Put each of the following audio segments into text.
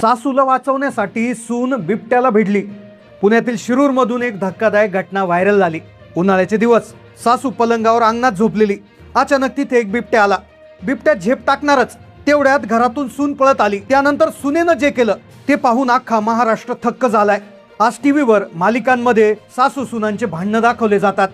सासूला वाचवण्यासाठी सून बिबट्याला भिडली. पुण्यातील शिरूरमधून एक धक्कादायक घटना व्हायरल झाली. उन्हाळ्याचे दिवस, सासू पलंगावर अंगणात झोपलेली. अचानक तिथे एक बिबट्या आला. बिबट्या झेप टाकणारच तेवढ्यात घरातून सून पळत आली. त्यानंतर सुनेनं जे केलं ते पाहून अख्खा महाराष्ट्र थक्क झालाय. आज टीव्हीवर मालिकांमध्ये सासू सुनांचे भांडणं दाखवले जातात.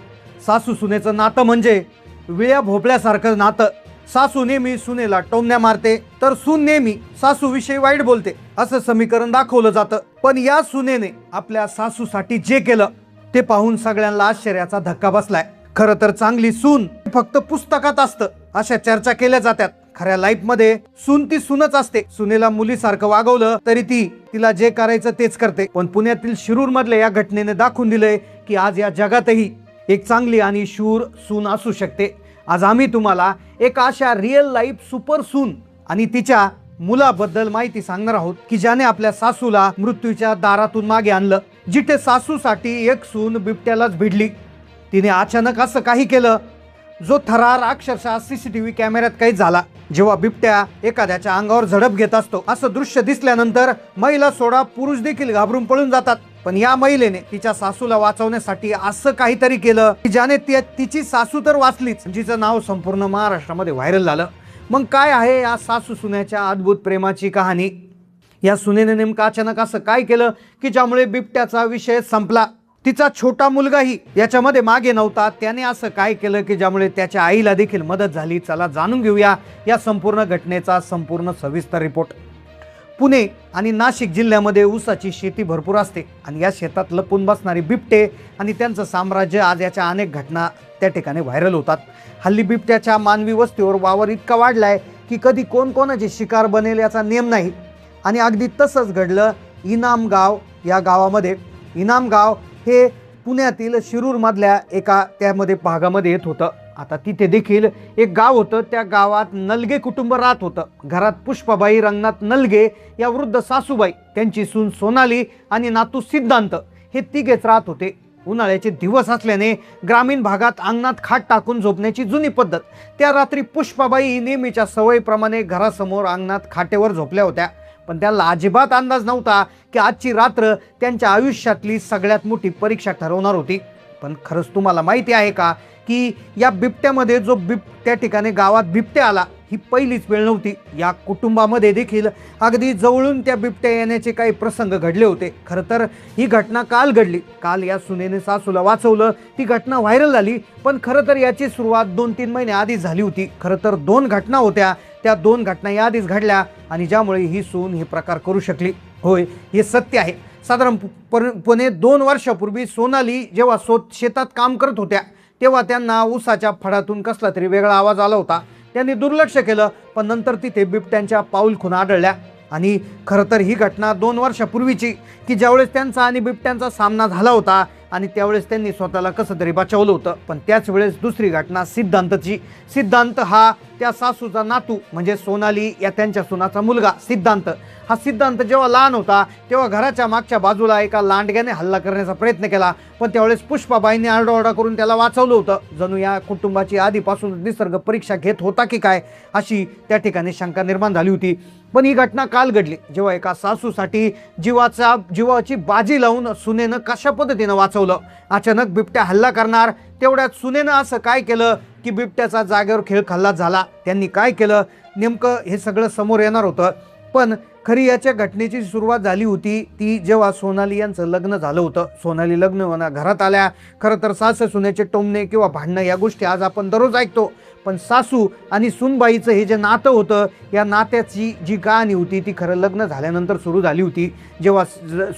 सासू सुनेचं नातं म्हणजे विळ्या भोपळ्यासारखं नातं. सासू नेहमी सुनेला टोमण्या मारते तर सून नेहमी सासू विषयी वाईट बोलते असं समीकरण दाखवलं जातं. पण या सुनेने आपल्या सासूसाठी जे केलं ते पाहून सगळ्यांना आश्चर्याचा धक्का बसलाय. खरं तर चांगली सून फक्त पुस्तकात असतं अशा चर्चा केल्या जातात. खऱ्या लाईफ मध्ये सून ती सूनच असते. सुनेला मुलीसारखं वागवलं तरी ती तिला जे करायचं तेच करते. पण पुण्यातील शिरूर मधल्या या घटनेने दाखवून दिलंय की आज या जगातही एक चांगली आणि शूर सून असू शकते. आज आम्ही तुम्हाला एक अशा रिअल लाईफ सुपर सून आणि तिच्या मुलाबद्दल माहिती सांगणार आहोत की ज्याने आपल्या सासूला मृत्यूच्या दारातून मागे आणलं. जिथे सासूसाठी एक सून बिबट्यालाच भिडली. तिने अचानक असं काही केलं जो थरार अक्षरशः सीसीटीव्ही कॅमेऱ्यात काही झाला. जेव्हा बिबट्या एखाद्याच्या अंगावर झडप घेत असतो असं दृश्य दिसल्यानंतर महिला सोडा पुरुष देखील घाबरून पळून जातात. पण या महिलेने तिच्या सासूला वाचवण्यासाठी असं काहीतरी केलं की ज्याने तिची सासू तर वाचलीच, जिचं नाव संपूर्ण महाराष्ट्रामध्ये व्हायरल झालं. मग काय आहे या सासू सुनेच्या अद्भुत प्रेमाची कहाणी? या सुनेने नेमकं अचानक असं काय केलं की ज्यामुळे बिबट्याचा विषय संपला? तिचा छोटा मुलगाही याच्यामध्ये मागे नव्हता. त्याने असं काय केलं की ज्यामुळे त्याच्या आईला देखील मदत झाली? चला जाणून घेऊया या संपूर्ण घटनेचा संपूर्ण सविस्तर रिपोर्ट. पुणे आणि नाशिक जिल्ह्यामध्ये ऊसाची शेती भरपूर असते आणि या शेतात लपून बसणारे बिबटे आणि त्यांचं साम्राज्य, आज याच्या अनेक घटना त्या ठिकाणी व्हायरल होतात. हल्ली बिबट्याच्या मानवी वस्तीवर वावर इतका वाढलाय की कधी कोण कोणाची शिकार बनेल याचा नेम नाही. आणि अगदी तसंच घडलं इनामगाव या गावामध्ये. इनामगाव हे पुण्यातील शिरूर मधल्या एका त्यामध्ये भागामध्ये येत होतं. आता तिथे देखील एक गाव होतं. त्या गावात नलगे कुटुंब राहत होतं. घरात पुष्पाबाई रंगनाथ नलगे या वृद्ध सासूबाई, त्यांची सून सोनाली आणि नातू सिद्धांत हे तिघेच राहत होते. उन्हाळ्याचे दिवस असल्याने ग्रामीण भागात अंगणात खाट टाकून झोपण्याची जुनी पद्धत. त्या रात्री पुष्पाबाई नेहमीच्या सवयीप्रमाणे घरासमोर अंगणात खाटेवर झोपल्या होत्या. पण त्यांना अजिबात अंदाज नव्हता की आजची रात्र त्यांच्या आयुष्यातली सगळ्यात मोठी परीक्षा ठरवणार होती. पण खरंच तुम्हाला माहिती आहे का की या बिबट्यामध्ये जो त्या ठिकाणी गावात बिबट्या आला ही पहिलीच वेळ नव्हती. या कुटुंबामध्ये देखील अगदी जवळून त्या बिबट्या येण्याचे काही प्रसंग घडले होते. खरं तर ही घटना काल घडली. काल या सुनेने सासूला वाचवलं. ती घटना व्हायरल झाली. पण खरं तर याची सुरुवात 2-3 महिने आधी झाली होती. खरं तर 2 घटना होत्या. त्या 2 घटना याआधीच घडल्या आणि ज्यामुळे ही सून हे प्रकार करू शकली. होय, हे सत्य आहे. साधारणपणे 2 वर्षापूर्वी सोनाली जेव्हा शेतात काम करत होत्या तेव्हा त्यांना ऊसाच्या फडातून कसला तरी वेगळा आवाज आला होता. त्यांनी दुर्लक्ष केलं. पण नंतर तिथे बिबट्यांच्या पाऊलखुणा आढळल्या. आणि खरं तर ही घटना 2 वर्षापूर्वीची की ज्यावेळेस त्यांचा आणि बिबट्यांचा सामना झाला होता आणि त्यावेळेस त्यांनी स्वतःला कसं तरी बचावलं होतं. पण त्याच वेळेस दुसरी घटना सिद्धांतची. सिद्धांत हा त्या सासूचा नातू म्हणजे सोनाली या त्यांच्या सुनाचा मुलगा सिद्धांत. हा सिद्धांत जेव्हा लहान होता तेव्हा घराच्या मागच्या बाजूला एका लांडग्याने हल्ला करण्याचा प्रयत्न केला. पण त्यावेळेस पुष्पाबाईंनी आरडाओरडा करून त्याला वाचवलं होतं. जणू या कुटुंबाची आधीपासून निसर्ग परीक्षा घेत होता की काय अशी त्या ठिकाणी शंका निर्माण झाली होती. पण ही घटना काल घडली जेव्हा एका सासूसाठी जीवाची बाजी लावून सुनेनं कशा पद्धतीनं वाचवलं. अचानक बिबट्या हल्ला करणार तेवढ्यात सुनेनं असं काय केलं की बिबट्याचा जागेवर खेळ खल्लास झाला. त्यांनी काय केलं नेमकं हे सगळं समोर येणार होतं. पण खरी याच्या घटनेची सुरुवात झाली होती ती जेव्हा सोनाली यांचं लग्न झालं होतं. सोनाली लग्न होणार घरात आल्या. खरं तर सासू सुनेचे टोमणे किंवा भांडणं या गोष्टी आज आपण दररोज ऐकतो. पण सासू आणि सूनबाईचं हे जे नातं होतं या नात्याची जी कहाणी होती ती खरं लग्न झाल्यानंतर सुरू झाली होती. जेव्हा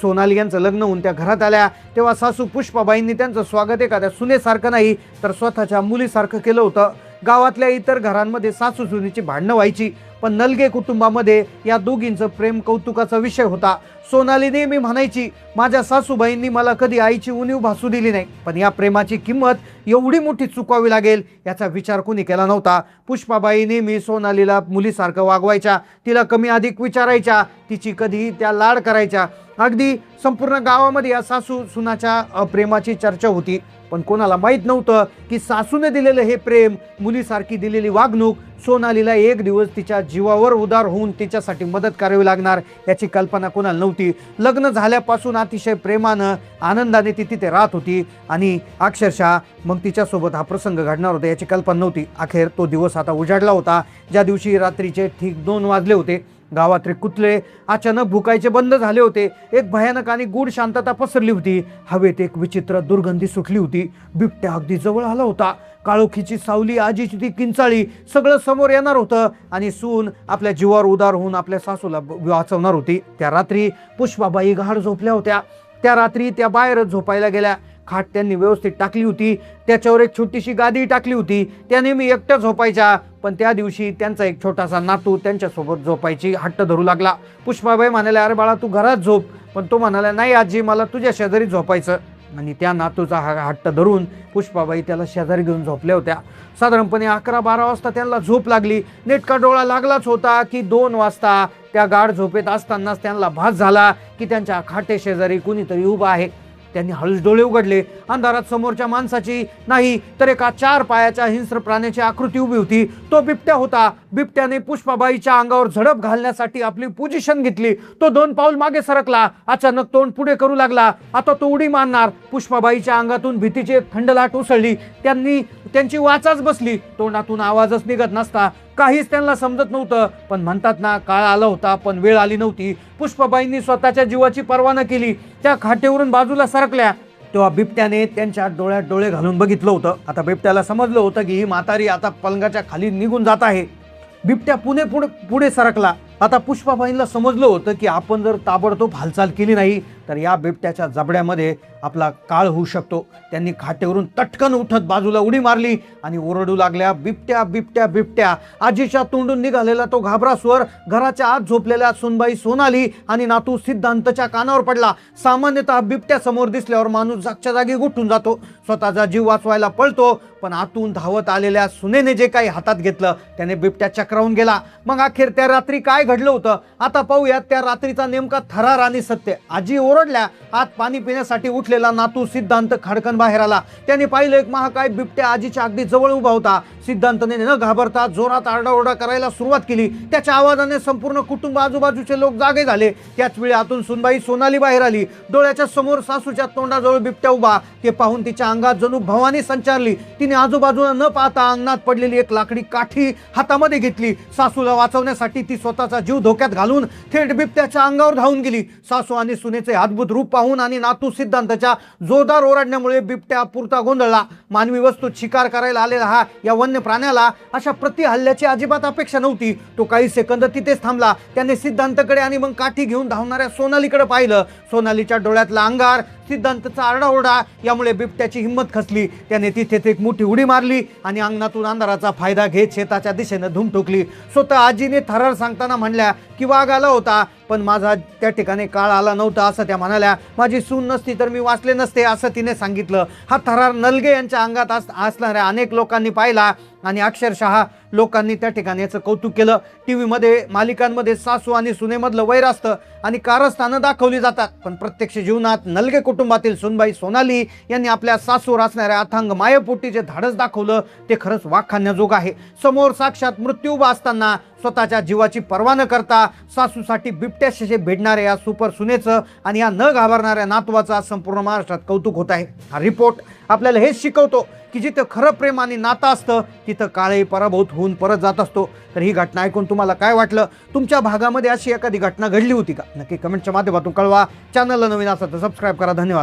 सोनाली यांचं लग्न होऊन त्या घरात आल्या तेव्हा सासू पुष्पाबाईंनी त्यांचं स्वागत एखाद्या सुनेसारखं नाही तर स्वतःच्या मुलीसारखं केलं होतं. गावातल्या इतर घरांमध्ये सासू सुनेची भांडणं व्हायची पण नलगे कुटुंबामध्ये या दोघींचं प्रेम कौतुकाचा विषय होता. सोनाली नेहमी म्हणायची माझ्या सासूबाईंनी मला कधी आईची उणीव भासू दिली नाही. पण या प्रेमाची किंमत एवढी मोठी चुकवावी लागेल याचा विचार कोणी केला नव्हता. पुष्पाबाई नेहमी सोनालीला मुलीसारखं वागवायच्या. तिला कमी अधिक विचारायच्या. तिची कधी त्या लाड करायच्या. अगदी संपूर्ण गावामध्ये या सासू सुनाच्या प्रेमाची चर्चा होती. पण कोणाला माहीत नव्हतं की सासूने दिलेलं हे प्रेम, मुलीसारखी दिलेली वागणूक सोनालीला एक दिवस तिच्या जीवावर उदार होऊन तिच्यासाठी मदत करावी लागणार याची कल्पना कोणाला नव्हती. लग्न झाल्यापासून अतिशय प्रेमानं आनंदाने ती तिथे राहत होती आणि अक्षरशः मग तिच्यासोबत हा प्रसंग घडणार होता याची कल्पना नव्हती. अखेर तो दिवस आता उजाडला होता, ज्या दिवशी रात्रीचे ठीक 2 वाजले होते. गावातले कुत्रे अचानक भुकायचे बंद झाले होते. एक भयानक आणि गूढ शांतता पसरली होती. हवेत एक विचित्र दुर्गंधी सुटली होती. बिबट्या अगदी जवळ आला होता. काळोखीची सावली, आजीची ती किंचाळी, सगळं समोर येणार होतं आणि सून आपल्या जीवावर उदार होऊन आपल्या सासूला वाचवणार होती. त्या रात्री पुष्पाबाई गाढ झोपल्या होत्या. त्या रात्री त्या बाहेरच झोपायला गेल्या. खाट त्यांनी व्यवस्थित टाकली होती, त्याच्यावर एक छोटीशी गादी टाकली होती. त्या नेहमी एकट्या झोपायच्या, पण त्या दिवशी त्यांचा एक छोटासा नातू त्यांच्यासोबत झोपायची हट्ट धरू लागला. पुष्पाबाई म्हणाल्या, अरे बाळा तू घरात झोप, पण तो म्हणाला, नाही आजी मला तुझ्या शेजारी झोपायचं. आणि त्या नातूचा हट्ट धरून पुष्पाबाई त्याला शेजारी घेऊन झोपल्या होत्या. साधारणपणे 11-12 वाजता त्यांना झोप लागली. नेटका डोळा लागलाच होता की 2 वाजता त्या गाढ झोपेत असतानाच त्यांना भास झाला की त्यांच्या खाटे शेजारी कुणीतरी उभा आहे. त्यांनी हळूच डोळे उघडले. अंधारात समोरच्या माणसाची नाही तर एका 4 पायाच्या हिंस्र प्राण्याची आकृती उभी होती. तो बिबट्या होता. बिबट्याने पुष्पाबाईच्या अंगावर झडप घालण्यासाठी आपली पोझिशन घेतली. तो 2 पाऊल मागे सरकला. अचानक तोंड पुढे करू लागला. आता तो उडी मारणार. पुष्पाबाईच्या अंगातून भीतीची थंड लाट उसळली. त्यांची वाचाच बसली. तोंडातून आवाजच निघत नसता. काहीच त्यांना समजत नव्हतं. पण म्हणतात ना, काळ आला होता पण वेळ आली नव्हती. पुष्पाबाईंनी स्वतःच्या जीवाची पर्वा न केली त्या खाटेवरून बाजूला सरकल्या. तेव्हा बिबट्याने त्यांच्या डोळ्यात डोळे घालून बघितलं होतं. आता बिबट्याला समजलं होतं की ही म्हातारी आता पलंगाच्या खाली निघून जात आहे. बिबट्या पुढे सरकला. आता पुष्पाबाईंना समजलं होतं की आपण जर ताबडतोब हालचाल केली नाही तर या बिबट्याच्या जबड्यामध्ये आपला काळ होऊ शकतो. त्यांनी खाटेवरून तटकन उठत बाजूला उडी मारली आणि ओरडू लागल्या, बिबट्या बिबट्या बिबट्या. आजीच्या तोंडून निघालेला तो घाबरा स्वर घराच्या आत झोपलेल्या सुनबाई सोनाली आणि नातू सिद्धांतच्या कानावर पडला. सामान्यतः बिबट्या समोर दिसल्यावर माणूस जागच्या जागी गुठून जातो, स्वतःचा जीव वाचवायला पळतो. पण आतून धावत आलेल्या सुनेने जे काही हातात घेतलं त्याने बिबट्या चक्रावून गेला. मग अखेर त्या रात्री काय घडलं होतं आता पाहूयात. त्या रात्रीचा नेमका थरार आणि सत्य. आजी ओरडल्या. आत पाणी पिण्यासाठी उठलेला नातू सिद्धांत खडकन बाहेर आला. त्याने पाहिलं एक महाकाय बिबट्या आजीच्या अगदी जवळ उभा होता. सिद्धांतने न घाबरता जोरात आरडाओरडा करायला सुरुवात केली. त्याच्या आवाजाने संपूर्ण कुटुंब, आजूबाजूचे लोक जागे झाले. त्याच वेळी आतून सुनबाई सोनाली बाहेर आली. डोळ्याच्या समोर सासूच्या तोंडाजवळ बिबट्या उभा. ते पाहून तिच्या अंगात जणू भवानी संचारली. तिने आजूबाजूला न पाहता अंगणात पडलेली एक लाकडी काठी हातामध्ये घेतली. सासूला वाचवण्यासाठी ती स्वतःचा जीव धोक्यात घालून थेट बिबट्याच्या अंगावर धावून गेली. सासू आणि सुनेचे अद्भुत रूप पाहून आणि नातू सिद्धांतच्या जोरदार ओरडण्यामुळे बिबट्या पुरता गोंधळला. मानवी वस्तू शिकार करायला आलेला या वन्य प्राण्याला अशा प्रतिहल्ल्याची अजिबात अपेक्षा नव्हती. तो काही सेकंद तिथेच थांबला. त्याने सिद्धांतकडे आणि मग काठी घेऊन धावणाऱ्या सोनालीकडे पाहिलं. सोनालीच्या डोळ्यातला अंगार, सिद्धांतचा आरडाओरडा यामुळे बिबट्याची हिंमत खचली. त्याने तिथेच एक मोठी उडी मारली आणि अंगणातून अंधाराचा फायदा घेत शेताच्या दिशेने धूम ठोकली. स्वतः आजीने थरार सांगताना म्हणल्या की वाघ आला होता पण माझा त्या ठिकाणी काळ आला नव्हता असं त्या म्हणाल्या. माझी सून नसती तर मी वाचले नसते असं तिने सांगितलं. हा थरार नलगे यांच्या अंगात असणाऱ्या अनेक लोकांनी पाहिला आणि अक्षरशः लोकांनी त्या ठिकाणी याचं कौतुक केलं. टीव्हीमध्ये, मालिकांमध्ये सासू आणि सुनेमधलं वैर असतं आणि कारस्थानं दाखवली जातात, पण प्रत्यक्ष जीवनात नलगे कुटुंबातील सुनबाई सोनाली यांनी आपल्या सासूवर असणाऱ्या अथांग मायेपोटी जे धाडस दाखवलं ते खरंच वाखाणण्याजोग आहे. समोर साक्षात मृत्यू उभा असताना स्वतःच्या जीवाची पर्वा न करता सासूसाठी बिबट्याशी भेटणाऱ्या या सुपर सुनेचं आणि या न घाबरणाऱ्या नातवाचा संपूर्ण महाराष्ट्रात कौतुक होत आहे. हा रिपोर्ट आपल्याला हेच शिकवतो की जिथं खरं प्रेम आणि नातं असतं तिथं काळही पराभूत होऊन परत जात असतो. तर ही घटना ऐकून तुम्हाला काय वाटलं? तुमच्या भागामध्ये अशी एखादी घटना घडली होती का? नक्की कमेंटच्या माध्यमातून कळवा. चॅनलला नवीन असेल तर सबस्क्राईब करा. धन्यवाद.